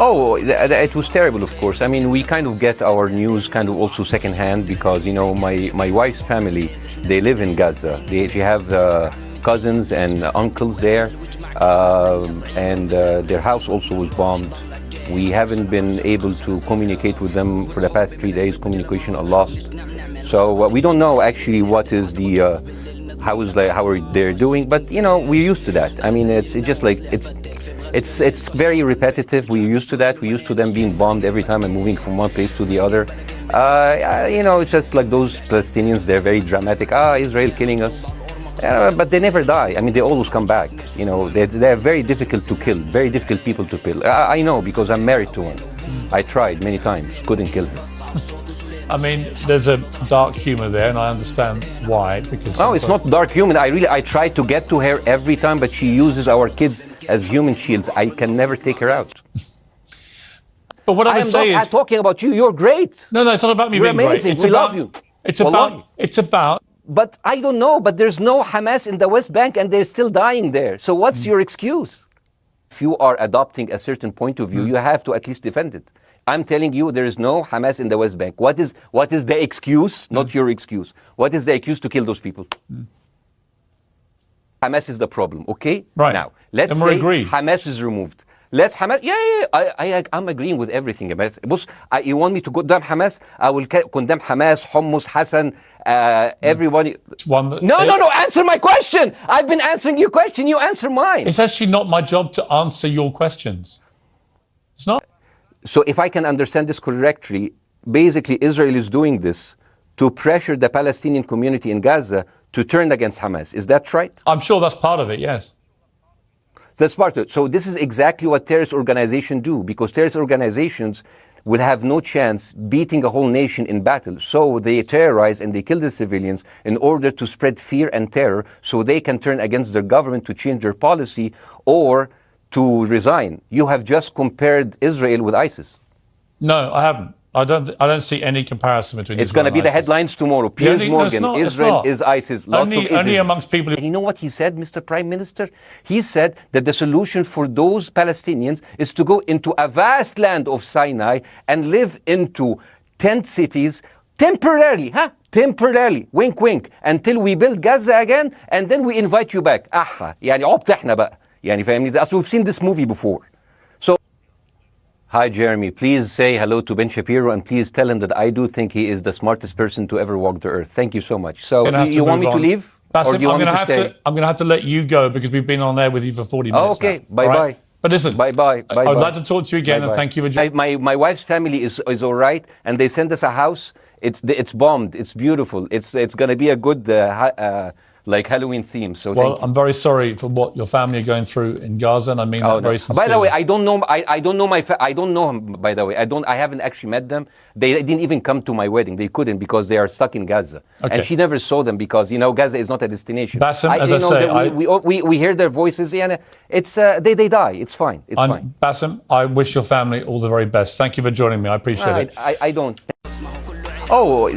Oh, it was terrible, of course. I mean, we kind of get our news kind of also secondhand because, you know, my wife's family, they live in Gaza. They have cousins and uncles there, and their house also was bombed. We haven't been able to communicate with them for the past 3 days. Communication are lost. So we don't know actually what is the how are they doing, but you know, we're used to that. I mean, it's just like it's very repetitive. We're used to that. We're used to them being bombed every time and moving from one place to the other. You know, it's just like those Palestinians. They're very dramatic. Israel killing us. But they never die. I mean, they always come back. You know, they're very difficult to kill, very difficult people to kill. I know because I'm married to one. I tried many times, couldn't kill her. I mean, there's a dark humor there, and I understand why. Because no, it's not dark humor. I try to get to her every time, but she uses our kids as human shields. I can never take her out. But what I would say is, I'm talking about you. You're great. No, it's not about me You're being amazing. great. We love you. It's about. But I don't know. But there's no Hamas in the West Bank, and they're still dying there. So what's your excuse? If you are adopting a certain point of view, you have to at least defend it. I'm telling you, there is no Hamas in the West Bank. What is the excuse? Not your excuse. What is the excuse to kill those people? Hamas is the problem. Okay. Right. Now let's say Hamas is removed. Let's Hamas. Yeah. I'm agreeing with everything. You want me to condemn Hamas? I will condemn Hamas, Hummus, Hassan, everybody. No. Answer my question. I've been answering your question. You answer mine. It's actually not my job to answer your questions. It's not. So if I can understand this correctly, basically Israel is doing this to pressure the Palestinian community in Gaza to turn against Hamas. Is that right? I'm sure that's part of it, yes. That's part of it. So this is exactly what terrorist organizations do, because terrorist organizations will have no chance beating a whole nation in battle. So they terrorize and they kill the civilians in order to spread fear and terror so they can turn against their government to change their policy or to resign. You have just compared Israel with ISIS. No, I haven't. I don't see any comparison between. It's going to be the headlines tomorrow. Peirce Morgan, Israel is ISIS. Only amongst people. And you know what he said, Mr. Prime Minister? He said that the solution for those Palestinians is to go into a vast land of Sinai and live into tent cities temporarily, temporarily, wink wink, until we build Gaza again, and then we invite you back. يعني عبط احنا بقى. يعني فاهمني؟ We've seen this movie before. So, hi Jeremy, please say hello to Ben Shapiro and please tell him that I do think he is the smartest person to ever walk the earth. Thank you so much. So, you want me to leave? Bassem, or do you want me to stay? I'm going to have to let you go because we've been on air with you for 40 minutes. Okay, now. bye-bye. Right? But listen, bye-bye. I would like to talk to you again and thank you for joining. My wife's family is all right, and they sent us a house. It's bombed. It's beautiful. It's going to be a good like Halloween theme. So I'm very sorry for what your family are going through in Gaza, and I mean that very sincerely. By the way, I don't know. I don't know I don't know him. By the way, I haven't actually met them. They didn't even come to my wedding. They couldn't because they are stuck in Gaza. Okay. And she never saw them because Gaza is not a destination. Bassem, as I say, we hear their voices. And it's they die. It's fine. It's fine. Bassem, I wish your family all the very best. Thank you for joining me. I appreciate it. I don't. Oh,